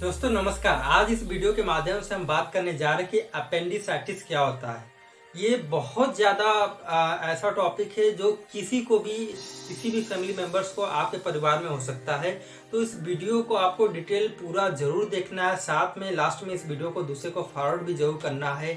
दोस्तों नमस्कार। आज इस वीडियो के माध्यम से हम बात करने जा रहे हैं कि अपेंडिसाइटिस क्या होता है। ये बहुत ज़्यादा ऐसा टॉपिक है जो किसी भी फैमिली मेंबर्स को आपके परिवार में हो सकता है। तो इस वीडियो को आपको डिटेल पूरा जरूर देखना है, साथ में लास्ट में इस वीडियो को दूसरे को फॉरवर्ड भी जरूर करना है,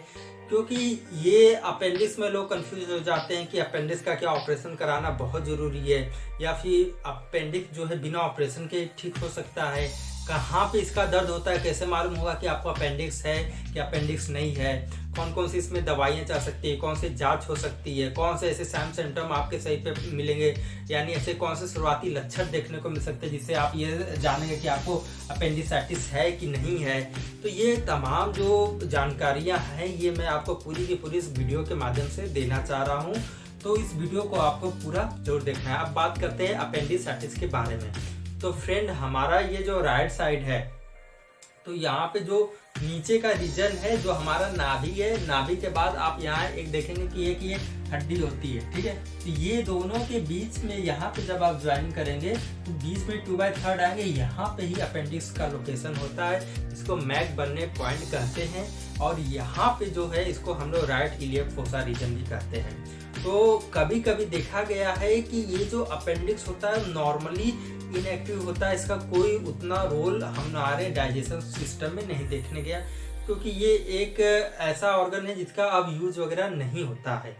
क्योंकि ये अपेंडिक्स में लोग कंफ्यूज हो जाते हैं कि अपेंडिक्स का क्या ऑपरेशन कराना बहुत ज़रूरी है, या फिर अपेंडिक्स जो है बिना ऑपरेशन के ठीक हो सकता है। कहाँ पे इसका दर्द होता है, कैसे मालूम होगा कि आपको अपेंडिक्स है कि अपेंडिक्स नहीं है, कौन कौन सी इसमें दवाइयाँ चल सकती है, कौन सी जांच हो सकती है, कौन से ऐसे सैम सिम्टम आपके सही पे मिलेंगे, यानी ऐसे कौन से शुरुआती लक्षण देखने को मिल सकते हैं जिससे आप ये जानेंगे कि आपको अपेंडिसाइटिस है कि नहीं है। तो ये तमाम जो जानकारियाँ हैं ये मैं आपको पूरी की पूरी इस वीडियो के माध्यम से देना चाह रहा हूँ। तो इस वीडियो को आपको पूरा जरूर देखना है। अब बात करते हैं अपेंडिसाइटिस के बारे में। तो फ्रेंड, हमारा ये जो राइट साइड है, तो यहाँ पे जो नीचे का रीजन है जो हमारा नाभि है, नाभि के बाद आप यहाँ एक देखेंगे कि एक हड्डी होती है, ठीक है। तो ये दोनों के बीच में यहाँ पे जब आप ज्वाइन करेंगे तो बीच में 2/3 आएंगे, यहाँ पे ही अपेंडिक्स का लोकेशन होता है। इसको मैक बनने पॉइंट कहते हैं, और यहाँ पे जो है इसको हम लोग राइट इलियक फोसा रीजन भी कहते हैं। तो कभी कभी देखा गया है कि ये जो अपेंडिक्स होता है नॉर्मली इनएक्टिव होता है, इसका कोई उतना रोल हमारे डाइजेशन सिस्टम में नहीं देखने गया, क्योंकि ये एक ऐसा ऑर्गन है जिसका अब यूज वगैरह नहीं होता है,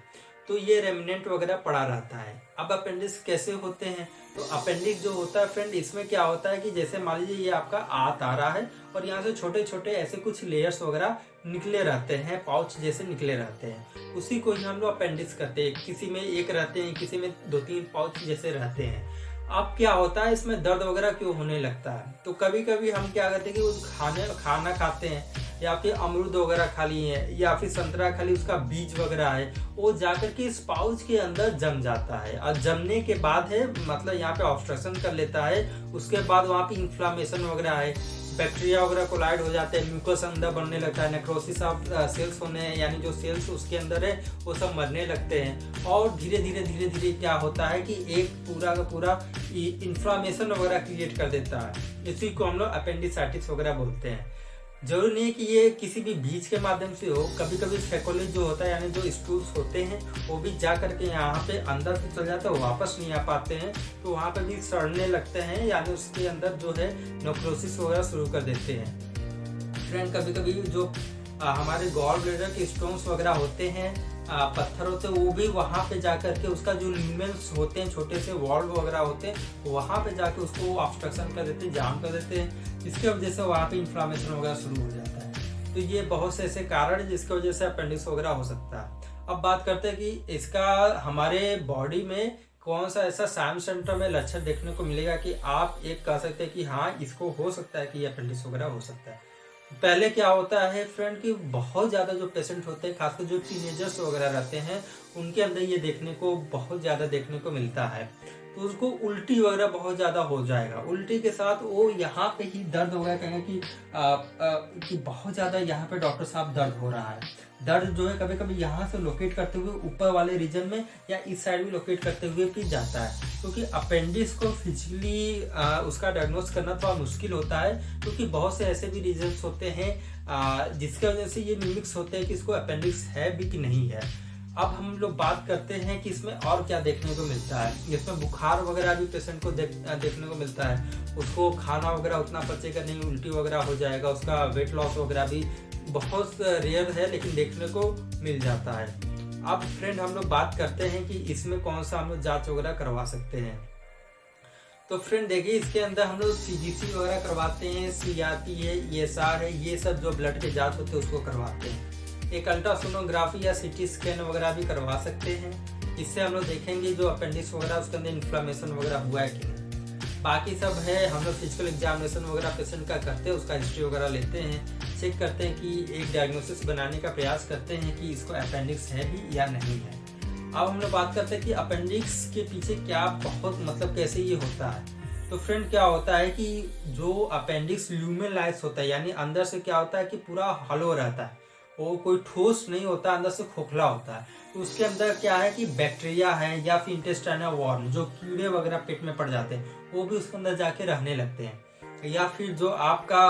तो ये रेमिनेंट वगैरह पड़ा रहता है। अब अपेंडिक्स कैसे होते हैं? तो अपेंडिक्स जो होता है फ्रेंड, इसमें क्या होता है कि जैसे मान लीजिए ये आपका आंत आ रहा है और यहाँ से छोटे छोटे ऐसे कुछ लेयर्स वगैरह निकले रहते हैं, पाउच जैसे निकले रहते हैं, उसी को ही हम लोग अपेंडिक्स कहते हैं। किसी में एक रहते हैं, किसी में 2-3 पाउच जैसे रहते हैं। अब क्या होता है, इसमें दर्द वगैरह क्यों होने लगता है? तो कभी कभी हम क्या करते हैं कि उस खाना खाते हैं, या फिर अमरूद वगैरह खा लिए हैं, या फिर संतरा खा ली, उसका बीज वगैरह है, वो जाकर के इस पाउच के अंदर जम जाता है, और जमने के बाद है मतलब यहाँ पे ऑब्स्ट्रक्शन कर लेता है। उसके बाद वहाँ पे इन्फ्लामेशन वगैरह है, बैक्टीरिया वगैरह कोलाइड हो जाते हैं, म्यूकस अंदर बनने लगता है, नेक्रोसिस ऑफ सेल्स होने हैं, यानी जो सेल्स उसके अंदर है वो सब मरने लगते हैं, और धीरे धीरे क्या होता है कि एक पूरा का पूरा इन्फ्लामेशन वगैरह क्रिएट कर देता है। इसी को हम लोग अपेंडिसाइटिस वगैरह बोलते हैं। जरूरी नहीं कि ये किसी भी बीज के माध्यम से हो, कभी कभी फेकोलिस जो होता है यानी जो स्टूल्स होते हैं वो भी जा करके यहाँ पे अंदर से चल जाते हैं, वापस नहीं आ पाते हैं, तो वहाँ पे भी सड़ने लगते हैं, यानी उसके अंदर जो है नेक्रोसिस वगैरह शुरू कर देते हैं। फ्रेंड, कभी कभी जो हमारे गॉल ब्लैडर के स्टोन्स वगैरह होते हैं, पत्थर होते हैं, वो भी वहाँ पे जाकर के उसका जो ल्यूमेन्स होते हैं, छोटे से वॉल्व वगैरह होते हैं, वहाँ पे जाके उसको ऑब्स्ट्रक्शन कर देते हैं, जाम कर देते हैं, जिसकी वजह से वहाँ पे इन्फ्लामेशन वगैरह शुरू हो जाता है। तो ये बहुत से ऐसे कारण है जिसकी वजह से अपेंडिक्स वगैरह हो सकता है। अब बात करते हैं कि इसका हमारे बॉडी में कौन सा ऐसा साइन सिम्टम में लक्षण देखने को मिलेगा कि आप एक कह सकते हैं कि हाँ, इसको हो सकता है कि ये अपेंडिक्स वगैरह हो सकता है। पहले क्या होता है फ्रेंड कि बहुत ज़्यादा जो पेशेंट होते हैं, खासकर जो टीनेजर्स वगैरह रहते हैं, उनके अंदर ये देखने को बहुत ज़्यादा देखने को मिलता है। तो उसको उल्टी वगैरह बहुत ज़्यादा हो जाएगा, उल्टी के साथ वो यहाँ पे ही दर्द वगैरह कहेंगे कि बहुत ज़्यादा यहाँ पे डॉक्टर साहब दर्द हो रहा है। दर्द जो है कभी कभी यहाँ से लोकेट करते हुए ऊपर वाले रीजन में या इस साइड भी लोकेट करते हुए भी जाता है, क्योंकि अपेंडिक्स को फिजिकली उसका डायग्नोस करना थोड़ा मुश्किल होता है, क्योंकि बहुत से ऐसे भी रीजन्स होते हैं जिसके वजह से ये मिमिक्स होते हैं कि इसको अपेंडिक्स है भी कि नहीं है। अब हम लोग बात करते हैं कि इसमें और क्या देखने को मिलता है। इसमें बुखार वगैरह भी पेशेंट को देखने को मिलता है, उसको खाना वगैरह उतना पचेगा नहीं, उल्टी वगैरह हो जाएगा, उसका वेट लॉस वगैरह भी बहुत रेयर है लेकिन देखने को मिल जाता है। अब फ्रेंड, हम लोग बात करते हैं कि इसमें कौन सा हम लोग जाँच वगैरह करवा सकते हैं। तो फ्रेंड देखिए, इसके अंदर हम लोग CBC वगैरह करवाते हैं, CRP है, ESR है, ये सब जो ब्लड के जांच होते हैं उसको करवाते हैं। एक अल्ट्रासोनोग्राफी या CT स्कैन वगैरह भी करवा सकते हैं। इससे हम लोग देखेंगे जो अपेंडिक्स वगैरह उसके अंदर इन्फ्लामेशन वगैरह हुआ है कि नहीं। बाकी सब है, हम लोग फिजिकल एग्जामिनेशन वगैरह पेशेंट का करते हैं, उसका हिस्ट्री वगैरह लेते हैं, चेक करते हैं कि एक डायग्नोसिस बनाने का प्रयास करते हैं कि इसको अपेंडिक्स है भी या नहीं है। अब हम लोग बात करते हैं कि अपेंडिक्स के पीछे क्या बहुत मतलब कैसे ये होता है। तो फ्रेंड, क्या होता है कि जो अपेंडिक्स ल्यूमेनलाइज होता है, यानी अंदर से क्या होता है कि पूरा हॉलो रहता है, वो कोई ठोस नहीं होता, अंदर से खोखला होता है। तो उसके अंदर क्या है कि बैक्टीरिया है या फिर इंटेस्टाइनल वॉर्म, जो कीड़े वगैरह पेट में पड़ जाते हैं, वो भी उसके अंदर जाके रहने लगते हैं। या फिर जो आपका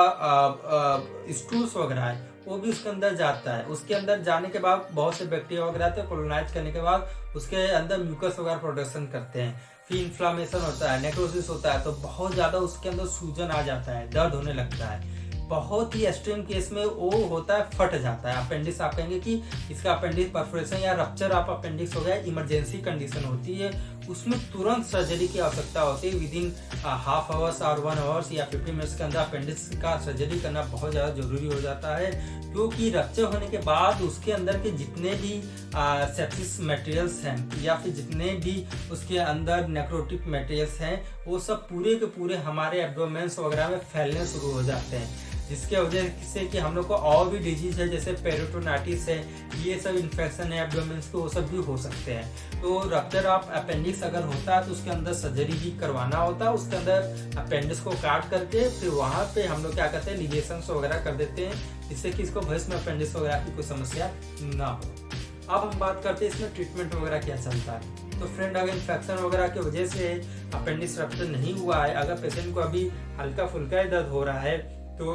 स्टूल्स वगैरह है वो भी उसके अंदर जाता है। उसके अंदर जाने के बाद बहुत से बैक्टीरिया वगैरह आते हैं, कोलोनाइज करने के बाद उसके अंदर म्यूकस वगैरह प्रोडक्शन करते हैं, फिर इन्फ्लामेशन होता है, नेक्रोसिस होता है, तो बहुत ज़्यादा उसके अंदर सूजन आ जाता है, दर्द होने लगता है। बहुत ही एक्सट्रीम केस में वो होता है, फट जाता है अपेंडिक्स। आप कहेंगे कि इसका अपेंडिक्स परफोरेशन या रप्चर ऑफ अपेंडिक्स हो गया, इमरजेंसी कंडीशन होती है, उसमें तुरंत सर्जरी की आवश्यकता होती है। विद इन हाफ आवर्स और 1 आवर्स या 50 मिनट्स के अंदर अपेंडिक्स का सर्जरी करना बहुत ज़्यादा जरूरी हो जाता है, क्योंकि रप्चर होने के बाद उसके अंदर के जितने भी सेप्सिस मटेरियल्स हैं या फिर जितने भी उसके अंदर नेक्रोटिक मटेरियल्स हैं वो सब पूरे के पूरे हमारे एब्डोमेन्स वगैरह में फैलने शुरू हो जाते हैं, जिसके वजह से कि हम लोग को और भी डिजीज है जैसे पेरिटोनाइटिस है, ये सब इन्फेक्शन है एब्डोमेन्स के, वो सब भी हो सकते हैं। तो रप्चर ऑफ अपेंडिक्स अगर होता है तो उसके अंदर सर्जरी भी करवाना होता है। उसके अंदर अपेंडिक्स को काट करके फिर वहाँ पे हम लोग क्या करते हैं, लिगेशंस वगैरह कर देते हैं, जिससे कि इसको भविष्य में अपेंडिक्स वगैरह की कोई समस्या ना हो। अब हम बात करते हैं इसमें ट्रीटमेंट वगैरह क्या चलता है। तो फ्रेंड, अगर इन्फेक्शन वगैरह की वजह से अपेंडिक्स रप्चर नहीं हुआ है, अगर पेशेंट को अभी हल्का फुल्का ही दर्द हो रहा है, तो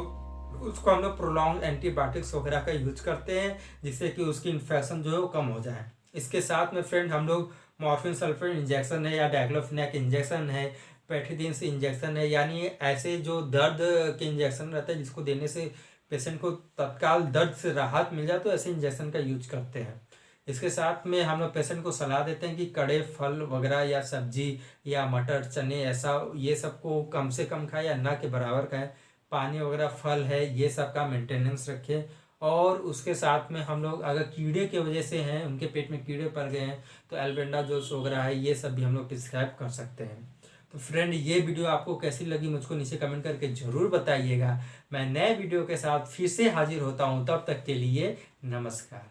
उसको हम लोग प्रोलॉन्ग एंटीबायोटिक्स वगैरह का यूज करते हैं, जिससे कि उसकी इन्फेक्शन जो है वो कम हो जाए। इसके साथ में फ्रेंड हम लोग मॉर्फिन सल्फेट इंजेक्शन है या डाइक्लोफिनेक इंजेक्शन है, पेट्रिडिन इंजेक्शन है, यानी ऐसे जो दर्द के इंजेक्शन रहते हैं जिसको देने से पेशेंट को तत्काल दर्द से राहत मिल जाए, तो ऐसे इंजेक्शन का यूज करते हैं। इसके साथ में हम लोग पेशेंट को सलाह देते हैं कि कड़े फल वगैरह या सब्जी या मटर चने ऐसा ये सब को कम से कम खाए या ना के बराबर खाएं। पानी वगैरह फल है ये सब का मेंटेनेंस रखें। और उसके साथ में हम लोग अगर कीड़े की वजह से हैं, उनके पेट में कीड़े पड़ गए हैं, तो एल्बेंडाजोल वगैरह है ये सब भी हम लोग प्रिस्क्राइब कर सकते हैं। तो फ्रेंड, ये वीडियो आपको कैसी लगी मुझको नीचे कमेंट करके ज़रूर बताइएगा। मैं नए वीडियो के साथ फिर से हाजिर होता हूँ, तब तक के लिए नमस्कार।